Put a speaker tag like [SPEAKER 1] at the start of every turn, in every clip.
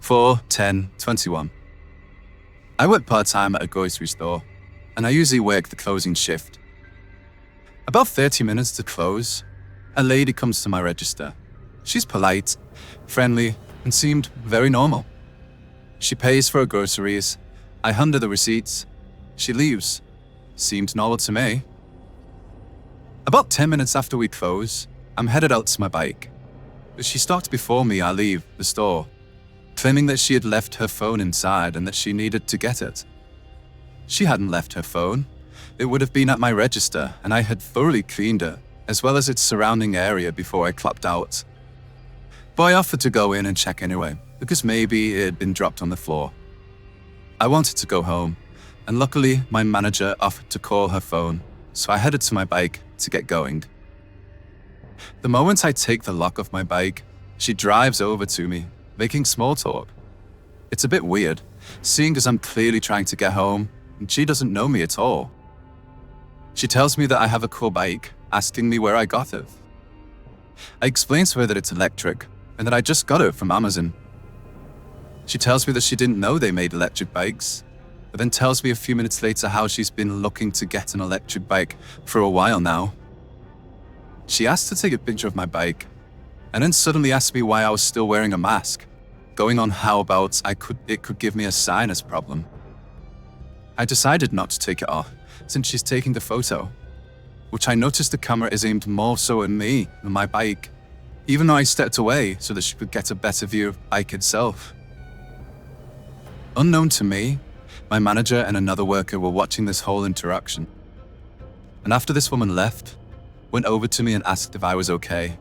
[SPEAKER 1] 4/10/21. I work part-time at a grocery store, and I usually work the closing shift. About 30 minutes to close, a lady comes to my register. She's polite, friendly, and seemed very normal. She pays for her groceries. I hand her the receipts. She leaves. Seemed normal to me. About 10 minutes after we close, I'm headed out to my bike. She stopped before me. I leave the store, claiming that she had left her phone inside and that she needed to get it. She hadn't left her phone. It would have been at my register, and I had thoroughly cleaned it, as well as its surrounding area before I clocked out. But I offered to go in and check anyway, because maybe it had been dropped on the floor. I wanted to go home, and luckily my manager offered to call her phone, so I headed to my bike to get going. The moment I take the lock off my bike, she drives over to me, making small talk. It's a bit weird, seeing as I'm clearly trying to get home, and she doesn't know me at all. She tells me that I have a cool bike, asking me where I got it. I explain to her that it's electric, and that I just got it from Amazon. She tells me that she didn't know they made electric bikes, but then tells me a few minutes later how she's been looking to get an electric bike for a while now. She asked to take a picture of my bike, and then suddenly asked me why I was still wearing a mask, going on how about it could give me a sinus problem. I decided not to take it off, since she's taking the photo, which I noticed the camera is aimed more so at me than my bike, even though I stepped away so that she could get a better view of the bike itself. Unknown to me, my manager and another worker were watching this whole interaction. And after this woman left, went over to me and asked if I was okay.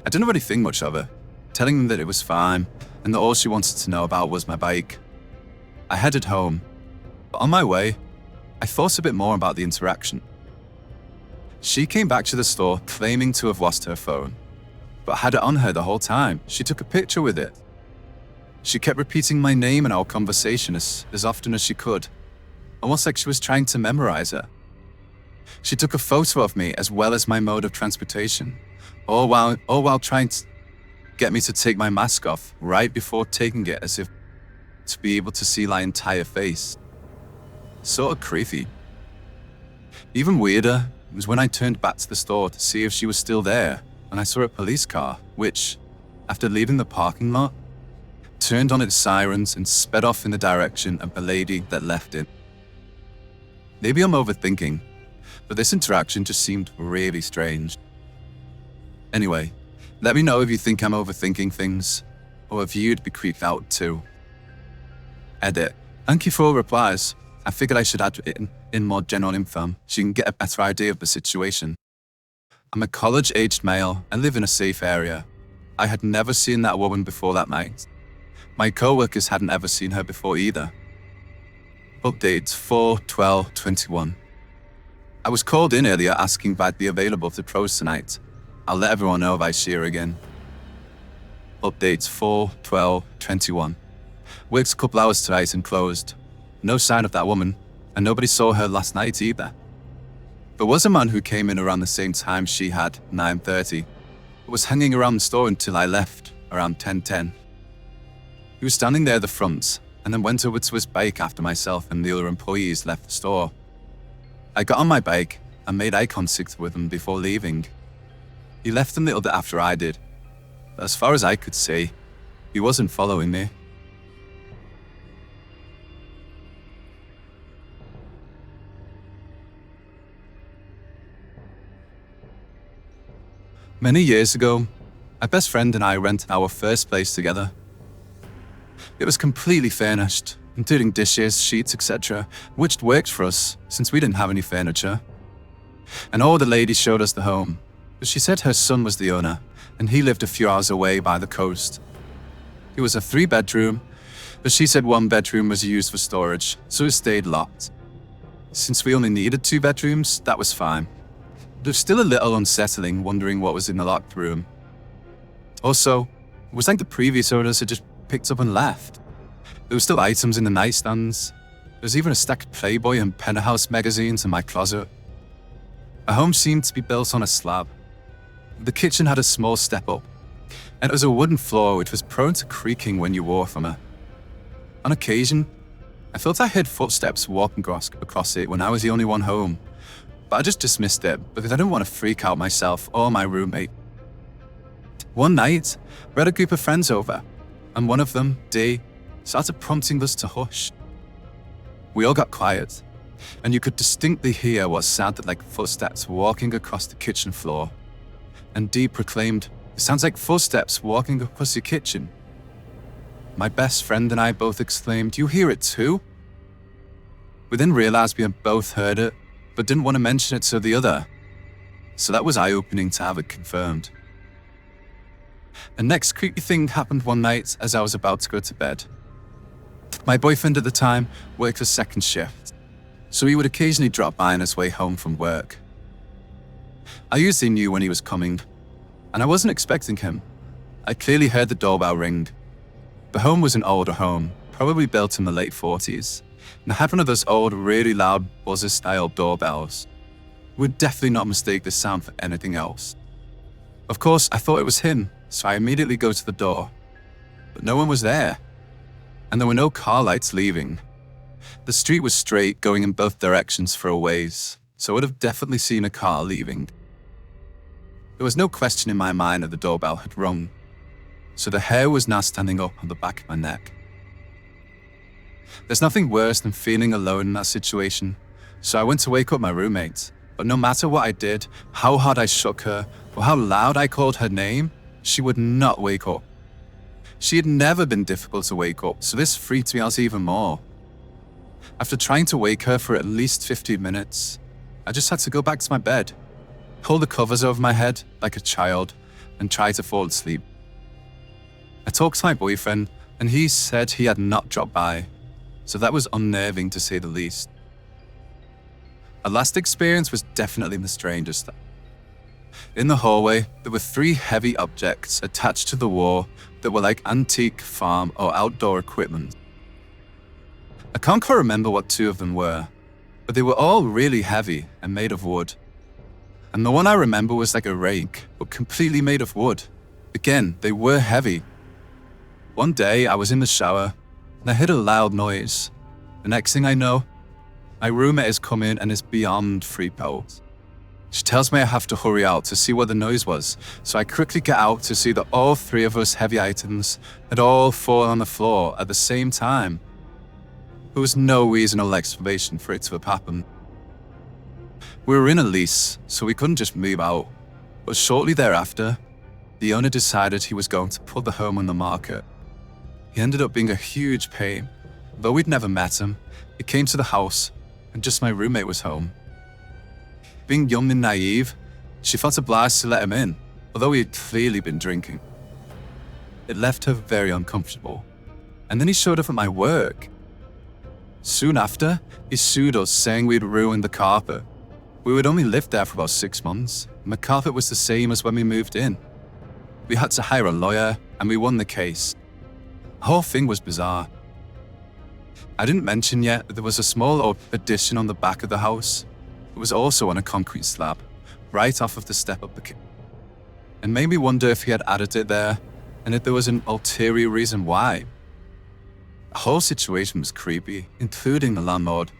[SPEAKER 1] I didn't really think much of it, telling them that it was fine and that all she wanted to know about was my bike. I headed home, but on my way, I thought a bit more about the interaction. She came back to the store claiming to have lost her phone, but had it on her the whole time. She took a picture with it. She kept repeating my name in our conversation as often as she could, almost like she was trying to memorize it. She took a photo of me as well as my mode of transportation, all while trying to get me to take my mask off right before taking it, as if to be able to see my entire face. Sort of creepy. Even weirder was when I turned back to the store to see if she was still there, and I saw a police car, which, after leaving the parking lot, turned on its sirens and sped off in the direction of the lady that left it. Maybe I'm overthinking, but this interaction just seemed really strange. Anyway, let me know if you think I'm overthinking things, or if you'd be creeped out too. Edit. Thank you for all replies. I figured I should add it in more general info so you can get a better idea of the situation. I'm a college-aged male and live in a safe area. I had never seen that woman before that night. My co-workers hadn't ever seen her before either. Update 4/12/21. I was called in earlier asking if I'd be available to pros tonight. I'll let everyone know if I see her again. Update 4/12/21. Worked a couple hours tonight and closed. No sign of that woman, and nobody saw her last night either. There was a man who came in around the same time she had, 9:30, but was hanging around the store until I left, around 10:10. He was standing there at the front, and then went over to his bike after myself and the other employees left the store. I got on my bike and made eye contact with him before leaving. He left a little bit after I did, but as far as I could see, he wasn't following me. Many years ago, my best friend and I rented our first place together. It was completely furnished, including dishes, sheets, etc., which worked for us since we didn't have any furniture. And all the ladies showed us the home, but she said her son was the owner, and he lived a few hours away by the coast. It was a 3-bedroom, but she said 1 bedroom was used for storage, so it stayed locked. Since we only needed 2 bedrooms, that was fine. It was still a little unsettling, wondering what was in the locked room. Also, it was like the previous owners had just picked up and left. There were still items in the nightstands. There was even a stack of Playboy and Penthouse magazines in my closet. Our home seemed to be built on a slab. The kitchen had a small step up, and it was a wooden floor which was prone to creaking when you walked from it. On occasion, I felt I heard footsteps walking across it when I was the only one home, but I just dismissed it because I didn't want to freak out myself or my roommate. One night, we had a group of friends over, and one of them, Dee, started prompting us to hush. We all got quiet, and you could distinctly hear what sounded like footsteps walking across the kitchen floor. And Dee proclaimed, "It sounds like footsteps walking across your kitchen." My best friend and I both exclaimed, "You hear it too?" We then realized we had both heard it, but didn't want to mention it to the other. So that was eye-opening to have it confirmed. The next creepy thing happened one night as I was about to go to bed. My boyfriend at the time worked a second shift, so he would occasionally drop by on his way home from work. I usually knew when he was coming, and I wasn't expecting him. I clearly heard the doorbell ring. The home was an older home, probably built in the late 40s, and it had one of those old, really loud buzzer-style doorbells. Would definitely not mistake the sound for anything else. Of course, I thought it was him, so I immediately go to the door. But no one was there, and there were no car lights leaving. The street was straight, going in both directions for a ways, so I would have definitely seen a car leaving. There was no question in my mind that the doorbell had rung, so the hair was now standing up on the back of my neck. There's nothing worse than feeling alone in that situation, so I went to wake up my roommate. But no matter what I did, how hard I shook her, or how loud I called her name, she would not wake up. She had never been difficult to wake up, so this freaked me out even more. After trying to wake her for at least 15 minutes, I just had to go back to my bed, hold the covers over my head like a child, and try to fall asleep. I talked to my boyfriend, and he said he had not dropped by, so that was unnerving to say the least. Our last experience was definitely the strangest. In the hallway, there were 3 heavy objects attached to the wall that were like antique farm or outdoor equipment. I can't quite remember what 2 of them were, but they were all really heavy and made of wood. And the one I remember was like a rake, but completely made of wood. Again, they were heavy. One day, I was in the shower, and I heard a loud noise. The next thing I know, my roommate has come in and is beyond freaked out. She tells me I have to hurry out to see what the noise was, so I quickly get out to see that all 3 of us heavy items had all fallen on the floor at the same time. There was no reasonable explanation for it to have happened. We were in a lease, so we couldn't just move out, but shortly thereafter, the owner decided he was going to put the home on the market. He ended up being a huge pain. Though we'd never met him, he came to the house, and just my roommate was home. Being young and naive, she felt obliged to let him in, although he had clearly been drinking. It left her very uncomfortable, and then he showed up at my work. Soon after, he sued us saying we'd ruined the carpet. We would only lived there for about 6 months, and the carpet was the same as when we moved in. We had to hire a lawyer, and we won the case. The whole thing was bizarre. I didn't mention yet that there was a small addition on the back of the house. It was also on a concrete slab, right off of the step up the kitchen. And made me wonder if he had added it there, and if there was an ulterior reason why. The whole situation was creepy, including the landlord.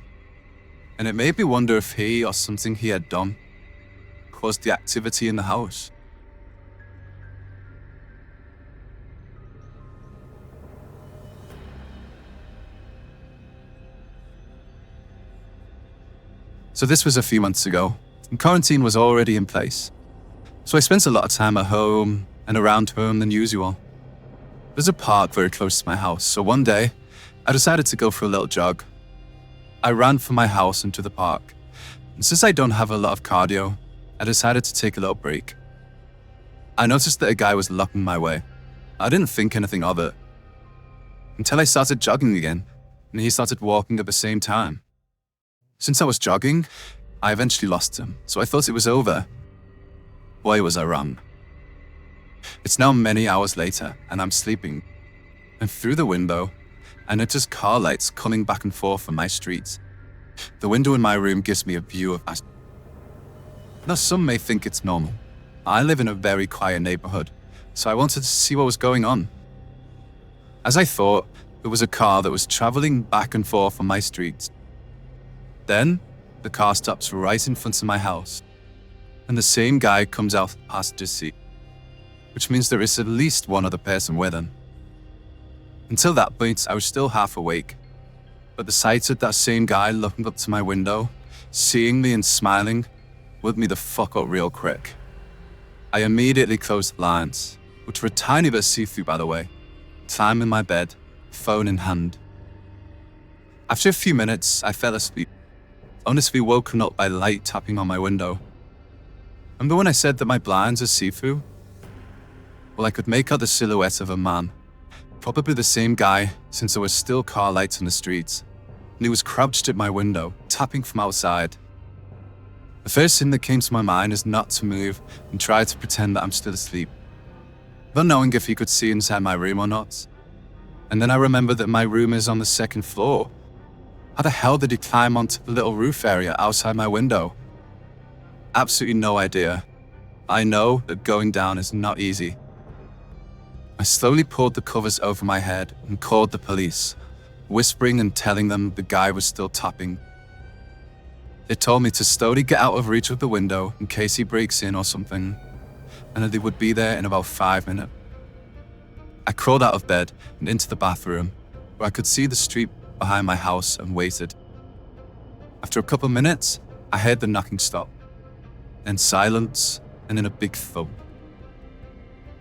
[SPEAKER 1] And it made me wonder if he, or something he had done, caused the activity in the house. So this was a few months ago, and quarantine was already in place. So I spent a lot of time at home and around home than usual. There's a park very close to my house, so one day, I decided to go for a little jog. I ran from my house into the park, and since I don't have a lot of cardio, I decided to take a little break. I noticed that a guy was locking my way. I didn't think anything of it, until I started jogging again, and he started walking at the same time. Since I was jogging, I eventually lost him, so I thought it was over. Boy, was I wrong. It's now many hours later, and I'm sleeping. And through the window, I notice car lights coming back and forth on my street. The window in my room gives me a view of Now, some may think it's normal. I live in a very quiet neighborhood, so I wanted to see what was going on. As I thought, there was a car that was traveling back and forth on my street. Then, the car stops right in front of my house, and the same guy comes out the passenger seat, which means there is at least one other person with him. Until that point, I was still half awake, but the sight of that same guy looking up to my window, seeing me and smiling, woke me the fuck up real quick. I immediately closed the blinds, which were a tiny bit see-through by the way, climbed in my bed, phone in hand. After a few minutes, I fell asleep, only to be woken up by light tapping on my window. Remember when I said that my blinds are see-through? Well, I could make out the silhouette of a man, probably the same guy since there were still car lights on the streets, and he was crouched at my window, tapping from outside. The first thing that came to my mind is not to move and try to pretend that I'm still asleep, not knowing if he could see inside my room or not. And then I remembered that my room is on the second floor. How the hell did he climb onto the little roof area outside my window? Absolutely no idea. I know that going down is not easy. I slowly pulled the covers over my head and called the police, whispering and telling them the guy was still tapping. They told me to slowly get out of reach of the window in case he breaks in or something, and that they would be there in about 5 minutes. I crawled out of bed and into the bathroom, where I could see the street behind my house, and waited. After a couple minutes, I heard the knocking stop, then silence, and then a big thump.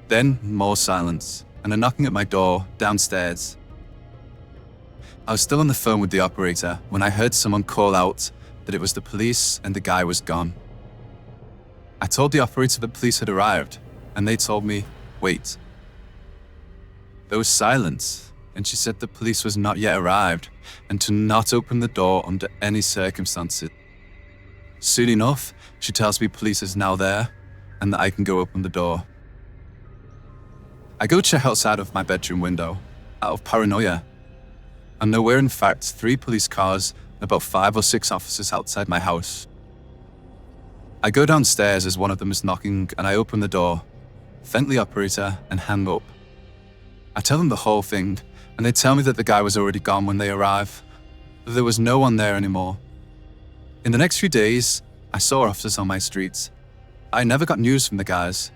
[SPEAKER 1] Then more silence, and a knocking at my door downstairs. I was still on the phone with the operator when I heard someone call out that it was the police and the guy was gone. I told the operator the police had arrived, and they told me, wait. There was silence, and she said the police was not yet arrived, and to not open the door under any circumstances. Soon enough, she tells me police is now there, and that I can go open the door. I go check outside of my bedroom window, out of paranoia, and there were in fact 3 police cars and about 5 or 6 officers outside my house. I go downstairs as one of them is knocking, and I open the door, thank the operator, and hang up. I tell them the whole thing, and they tell me that the guy was already gone when they arrive, that there was no one there anymore. In the next few days, I saw officers on my streets. I never got news from the guys.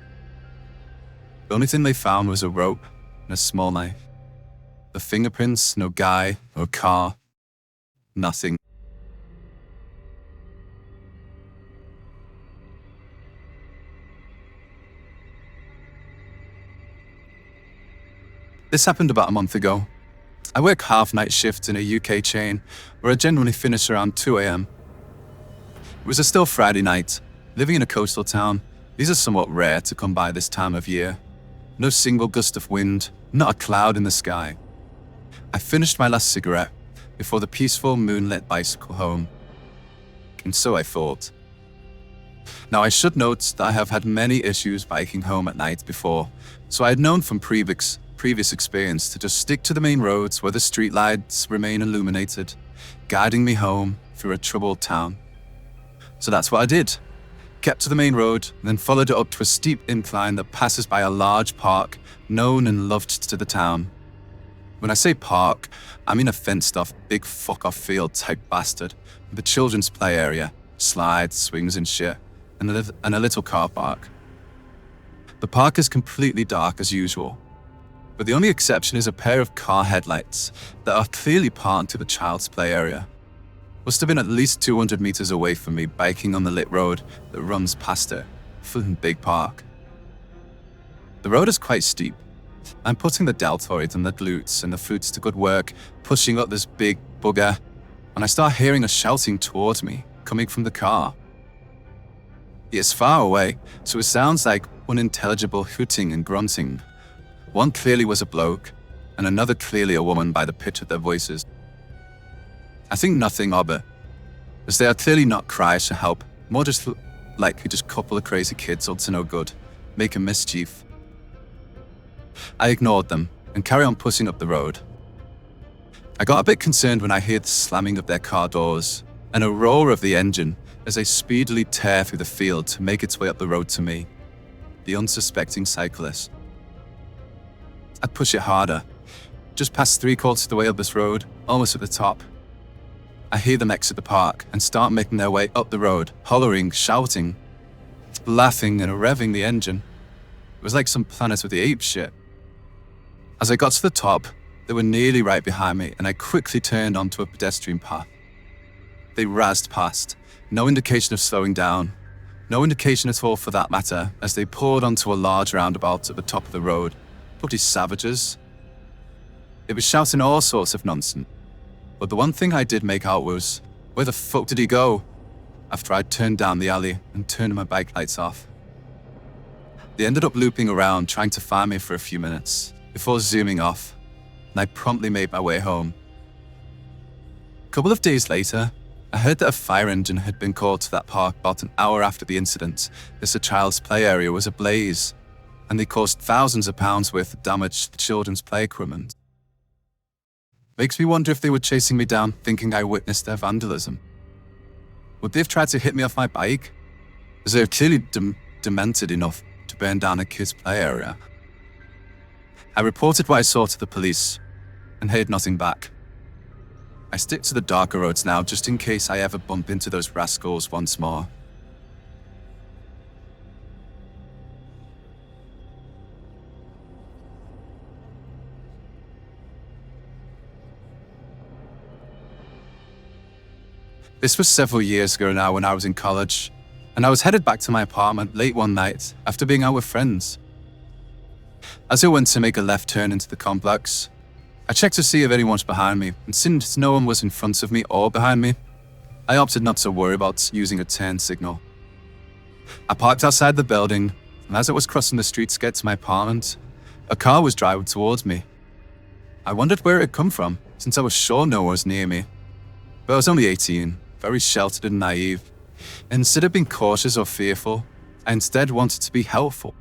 [SPEAKER 1] The only thing they found was a rope and a small knife. The fingerprints, no guy, no car, nothing. This happened about a month ago. I work half-night shifts in a UK chain where I generally finish around 2 a.m. It was a still Friday night. Living in a coastal town, these are somewhat rare to come by this time of year. No single gust of wind, not a cloud in the sky. I finished my last cigarette before the peaceful moonlit bicycle home. And so I thought. Now I should note that I have had many issues biking home at night before, so I had known from previous experience to just stick to the main roads where the streetlights remain illuminated, guiding me home through a troubled town. So that's what I did. Kept to the main road, then followed it up to a steep incline that passes by a large park known and loved to the town. When I say park, I mean a fenced-off, big fuck-off field type bastard with a children's play area, slides, swings and shit, and a little car park. The park is completely dark as usual, but the only exception is a pair of car headlights that are clearly parked to the child's play area. Must have been at least 200 meters away from me, biking on the lit road that runs past it, fucking big park. The road is quite steep. I'm putting the deltoids and the glutes and the flutes to good work, pushing up this big bugger, and I start hearing a shouting towards me, coming from the car. It's far away, so it sounds like unintelligible hooting and grunting. One clearly was a bloke, and another clearly a woman by the pitch of their voices. I think nothing of it, as they are clearly not cries for help, more just likely just a couple of crazy kids up to no good, making mischief. I ignored them and carry on pushing up the road. I got a bit concerned when I heard the slamming of their car doors and a roar of the engine as they speedily tear through the field to make its way up the road to me, the unsuspecting cyclist. I'd push it harder. Just past 3/4 of the way up this road, almost at the top, I hear them exit the park and start making their way up the road, hollering, shouting, laughing and revving the engine. It was like some Planet of the Apes shit. As I got to the top, they were nearly right behind me and I quickly turned onto a pedestrian path. They razzed past, no indication of slowing down, no indication at all for that matter, as they poured onto a large roundabout at the top of the road. Bloody savages. It was shouting all sorts of nonsense. But the one thing I did make out was, where the fuck did he go? After I'd turned down the alley and turned my bike lights off. They ended up looping around trying to find me for a few minutes before zooming off, and I promptly made my way home. A couple of days later, I heard that a fire engine had been called to that park about an hour after the incident, as the child's play area was ablaze, and they caused thousands of pounds worth of damage to the children's play equipment. Makes me wonder if they were chasing me down thinking I witnessed their vandalism. Would they have tried to hit me off my bike? As they're clearly demented enough to burn down a kid's play area. I reported what I saw to the police and heard nothing back. I stick to the darker roads now just in case I ever bump into those rascals once more. This was several years ago now when I was in college, and I was headed back to my apartment late one night after being out with friends. As I went to make a left turn into the complex, I checked to see if anyone was behind me, and since no one was in front of me or behind me, I opted not to worry about using a turn signal. I parked outside the building, and as I was crossing the street to get to my apartment, a car was driving towards me. I wondered where it had come from, since I was sure no one was near me. But I was only 18, very sheltered and naive. And instead of being cautious or fearful, I instead wanted to be helpful.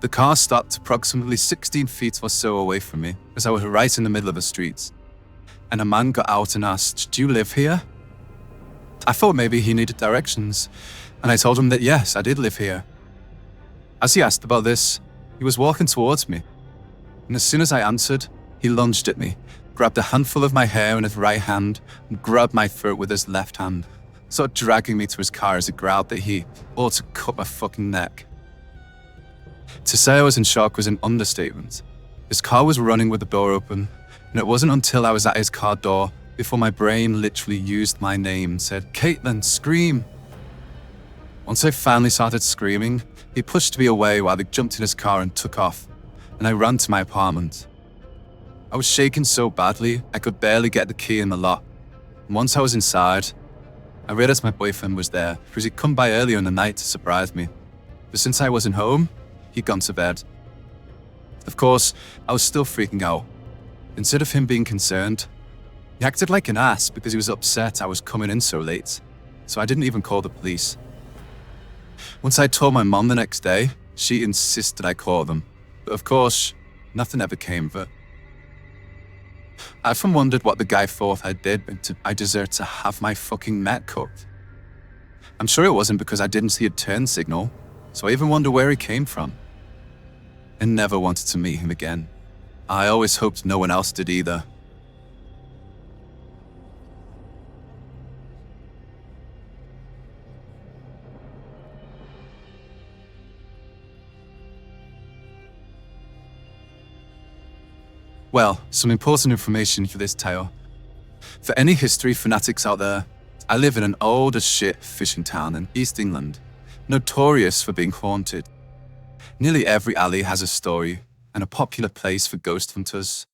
[SPEAKER 1] The car stopped approximately 16 feet or so away from me, as I was right in the middle of the street. And a man got out and asked, "Do you live here?" I thought maybe he needed directions, and I told him that yes, I did live here. As he asked about this, he was walking towards me. And as soon as I answered, he lunged at me, grabbed a handful of my hair in his right hand, and grabbed my throat with his left hand, sort of dragging me to his car as he growled that he ought to cut my fucking neck. To say I was in shock was an understatement. His car was running with the door open, and it wasn't until I was at his car door before my brain literally used my name and said, "Caitlin, scream!" Once I finally started screaming, he pushed me away while he jumped in his car and took off, and I ran to my apartment. I was shaking so badly, I could barely get the key in the lock. And once I was inside, I realized my boyfriend was there because he'd come by earlier in the night to surprise me. But since I wasn't home, he'd gone to bed. Of course, I was still freaking out. Instead of him being concerned, he acted like an ass because he was upset I was coming in so late, so I didn't even call the police. Once I told my mom the next day, she insisted I call them, but of course, nothing ever came of it. I often wondered what the guy thought I did, but I deserved to have my fucking neck cut. I'm sure it wasn't because I didn't see a turn signal, so I even wonder where he came from. I never wanted to meet him again. I always hoped no one else did either. Well, some important information for this tale. For any history fanatics out there, I live in an old as shit fishing town in East England, notorious for being haunted. Nearly every alley has a story and a popular place for ghost hunters.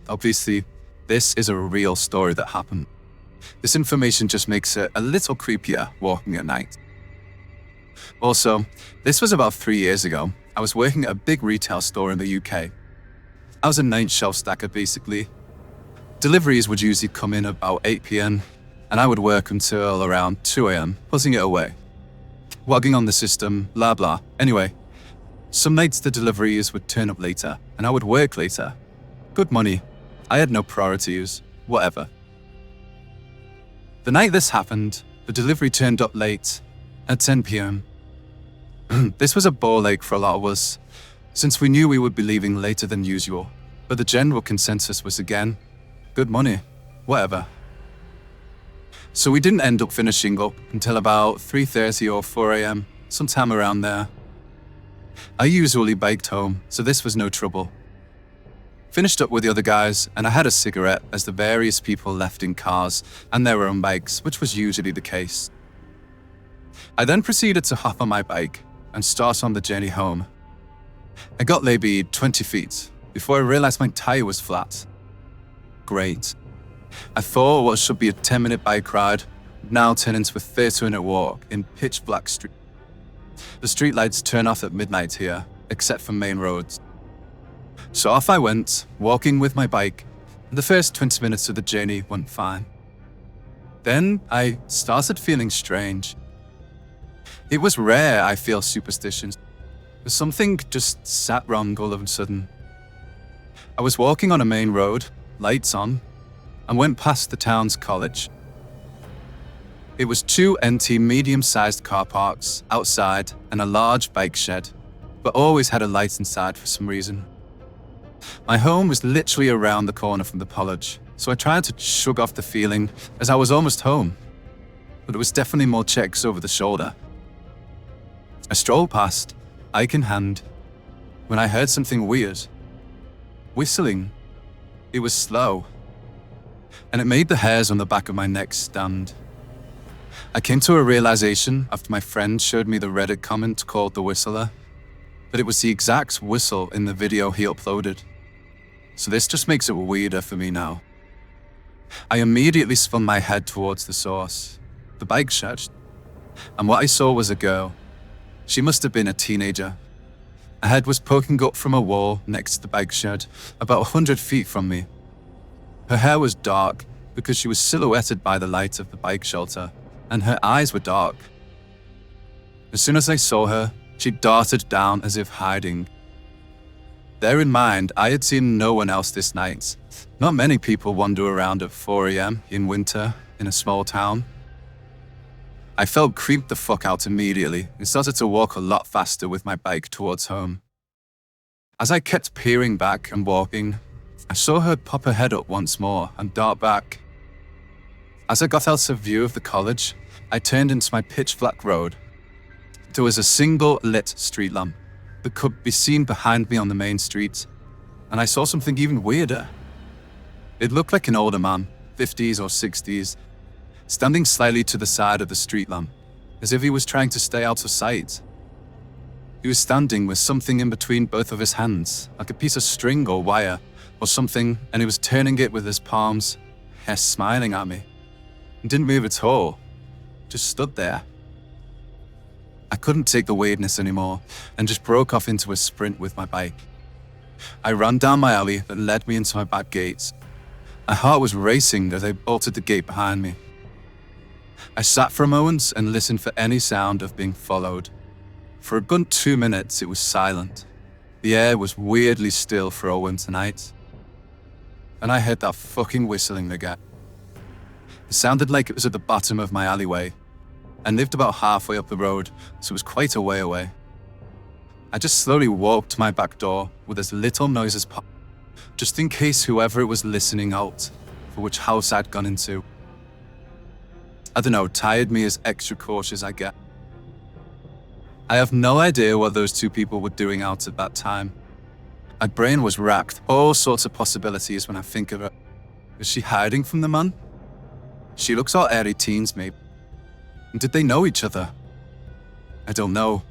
[SPEAKER 1] Obviously, this is a real story that happened. This information just makes it a little creepier walking at night. Also, this was about 3 years ago. I was working at a big retail store in the UK. I was a night shelf stacker basically. Deliveries would usually come in about 8 p.m, and I would work until around 2 a.m, putting it away. Logging on the system, blah blah. Anyway, some nights the deliveries would turn up later, and I would work later. Good money. I had no priorities, whatever. The night this happened, the delivery turned up late, at 10 p.m. This was a ball ache for a lot of us. since we knew we would be leaving later than usual, but the general consensus was again, good money, whatever. So we didn't end up finishing up until about 3:30 or 4 a.m, sometime around there. I usually biked home, so this was no trouble. Finished up with the other guys, and I had a cigarette as the various people left in cars and their own bikes, which was usually the case. I then proceeded to hop on my bike and start on the journey home. I got maybe 20 feet before I realized my tire was flat. Great. I thought what should be a 10-minute bike ride would now turn into a 30-minute walk in pitch black street. The streetlights turn off at midnight here, except for main roads. So off I went, walking with my bike, and the first 20 minutes of the journey went fine. Then I started feeling strange. It was rare I feel superstitions, but something just sat wrong all of a sudden. I was walking on a main road, lights on, and went past the town's college. It was 2 empty medium-sized car parks outside and a large bike shed, but always had a light inside for some reason. My home was literally around the corner from the college, so I tried to shrug off the feeling as I was almost home, but it was definitely more checks over the shoulder. I strolled past, bike in hand, when I heard something weird. Whistling. It was slow, and it made the hairs on the back of my neck stand. I came to a realization after my friend showed me the Reddit comment called The Whistler, that it was the exact whistle in the video he uploaded. So this just makes it weirder for me now. I immediately spun my head towards the source, the bike shed, and what I saw was a girl. She must have been a teenager. Her head was poking up from a wall next to the bike shed, about 100 feet from me. Her hair was dark because she was silhouetted by the light of the bike shelter, and her eyes were dark. As soon as I saw her, she darted down as if hiding. Bear in mind, I had seen no one else this night. Not many people wander around at 4 a.m. in winter in a small town. I felt creeped the fuck out immediately and started to walk a lot faster with my bike towards home. As I kept peering back and walking, I saw her pop her head up once more and dart back. As I got out of view of the college, I turned into my pitch-black road. There was a single lit street lamp that could be seen behind me on the main street, and I saw something even weirder. It looked like an older man, 50s or 60s, standing slightly to the side of the street lamp, as if he was trying to stay out of sight. He was standing with something in between both of his hands, like a piece of string or wire or something, and he was turning it with his palms, smiling at me. He didn't move at all, just stood there. I couldn't take the weirdness anymore and just broke off into a sprint with my bike. I ran down my alley that led me into my back gates. My heart was racing as I bolted the gate behind me. I sat for a moment and listened for any sound of being followed. For a good 2 minutes, it was silent. The air was weirdly still for a winter night. And I heard that fucking whistling again. It sounded like it was at the bottom of my alleyway. I lived about halfway up the road, so it was quite a way away. I just slowly walked to my back door with as little noise as possible, just in case whoever it was listening out for which house I'd gone into. I don't know, tired me as extra cautious I get. I have no idea what those 2 people were doing out at that time. My brain was racked, all sorts of possibilities when I think of her. Was she hiding from the man? She looks all early teens, maybe. And did they know each other? I don't know.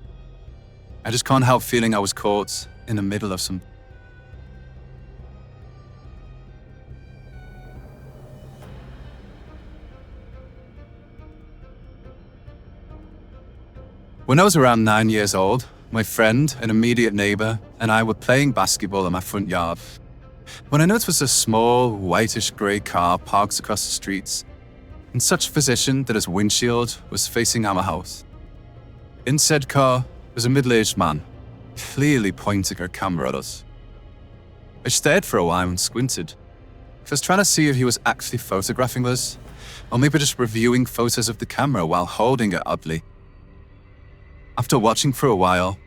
[SPEAKER 1] I just can't help feeling I was caught in the middle of some... When I was around 9 years old, my friend, an immediate neighbor, and I were playing basketball in my front yard when I noticed a small, whitish-grey car parked across the street, in such position that its windshield was facing our house. In said car was a middle-aged man, clearly pointing her camera at us. I stared for a while and squinted. I was trying to see if he was actually photographing us, or maybe just reviewing photos of the camera while holding it oddly. After watching for a while,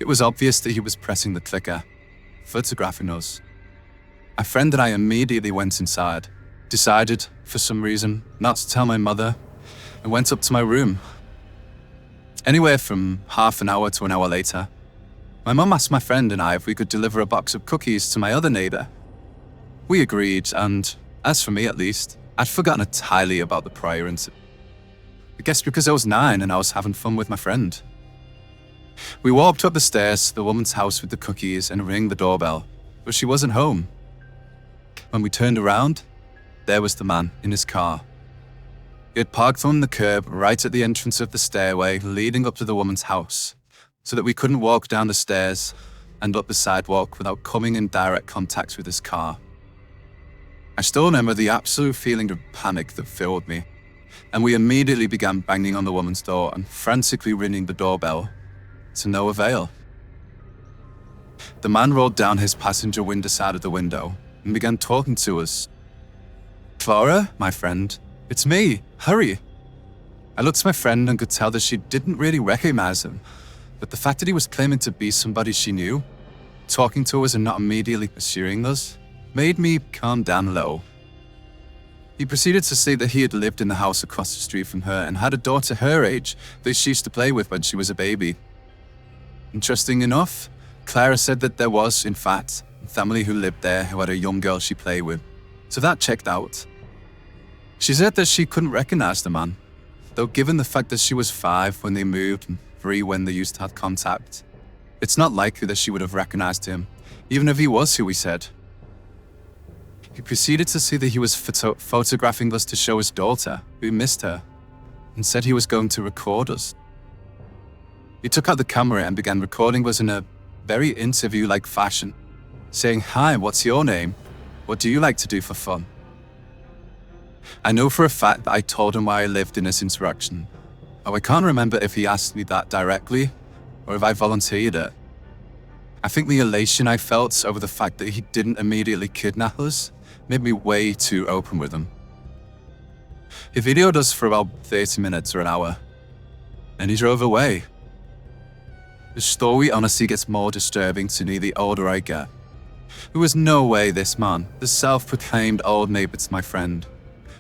[SPEAKER 1] It was obvious that he was pressing the clicker, photographing us. My friend and I immediately went inside, decided, for some reason, not to tell my mother, and went up to my room. Anywhere from half an hour to an hour later, my mum asked my friend and I if we could deliver a box of cookies to my other neighbour. We agreed, and, as for me at least, I'd forgotten entirely about the prior incident. I guess because I was 9 and I was having fun with my friend. We walked up the stairs to the woman's house with the cookies and rang the doorbell, but she wasn't home. When we turned around, there was the man in his car. He had parked on the curb right at the entrance of the stairway leading up to the woman's house, so that we couldn't walk down the stairs and up the sidewalk without coming in direct contact with his car. I still remember the absolute feeling of panic that filled me, and we immediately began banging on the woman's door and frantically ringing the doorbell, to no avail. The man rolled down his passenger window side of the window and began talking to us. "Clara, my friend, it's me, hurry." I looked at my friend and could tell that she didn't really recognize him, but the fact that he was claiming to be somebody she knew, talking to us and not immediately pursuing us, made me calm down a little. He proceeded to say that he had lived in the house across the street from her and had a daughter her age that she used to play with when she was a baby. Interesting enough, Clara said that there was, in fact, a family who lived there who had a young girl she played with, so that checked out. She said that she couldn't recognize the man, though given the fact that she was 5 when they moved and 3 when they used to have contact, it's not likely that she would have recognized him, even if he was who he said. He proceeded to say that he was photographing us to show his daughter, who missed her, and said he was going to record us. He took out the camera and began recording us in a very interview-like fashion, saying, "Hi, what's your name? What do you like to do for fun?" I know for a fact that I told him where I lived in this interaction. Oh, I can't remember if he asked me that directly, or if I volunteered it. I think the elation I felt over the fact that he didn't immediately kidnap us made me way too open with him. He videoed us for about 30 minutes or an hour, and he drove away. The story honestly gets more disturbing to me the older I get. There was no way this man, the self-proclaimed old neighbor to my friend,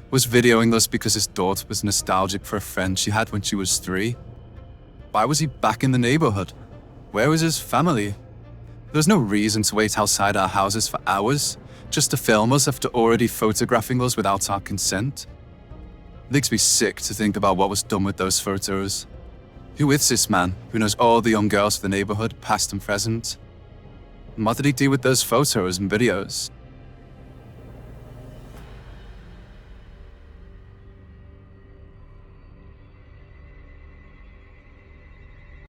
[SPEAKER 1] was videoing us because his daughter was nostalgic for a friend she had when she was 3. Why was he back in the neighborhood? Where was his family? There was no reason to wait outside our houses for hours just to film us after already photographing us without our consent. It makes me sick to think about what was done with those photos. Who is this man who knows all the young girls of the neighborhood, past and present? And what did he do with those photos and videos?